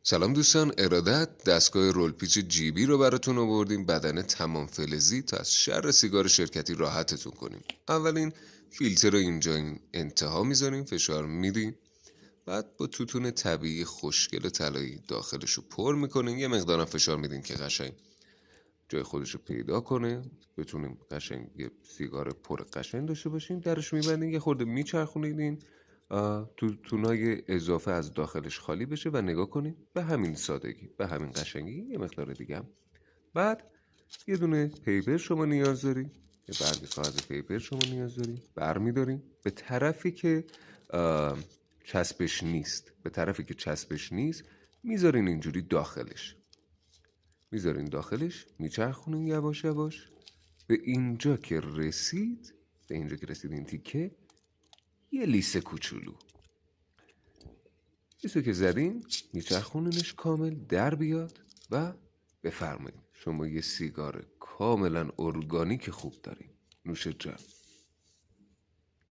سلام دوستان، ارادت دستگاه رولپیچ جیبی رو براتون آوردیم. بدن تمام فلزی تا از شر سیگار شرکتی راحتتون کنیم. اولین فیلتر رو اینجا این انتها میذاریم، فشار میدیم، بعد با توتون طبیعی خوشگل طلایی داخلش رو پر میکنیم. یه مقدارم فشار میدیم که قشنگ جای خودش رو پیدا کنه، بتونیم قشنگ یه سیگار پر قشنگ داشته باشیم. درش میبندیم، یه خورده میچرخونیدین توتونای اضافه از داخلش خالی بشه و نگاه کنید به همین سادگی، به همین قشنگی. یه مقدار دیگه هم بعد یه دونه پیپر شما نیاز دارید، یه برگ کاغذ پیپر شما نیاز دارید، برمیداریم به طرفی که چسبش نیست، به طرفی که چسبش نیست میذارین اینجوری داخلش، میذارین داخلش، میچرخونین یواش یواش. به اینجا که رسید، به اینجا که رسید این تیکه، یه لیسه کوچولو، لیسه که زدین میچرخونینش کامل در بیاد و بفرمایید شما یه سیگار کاملا ارگانیک خوب دارین. نوش جان.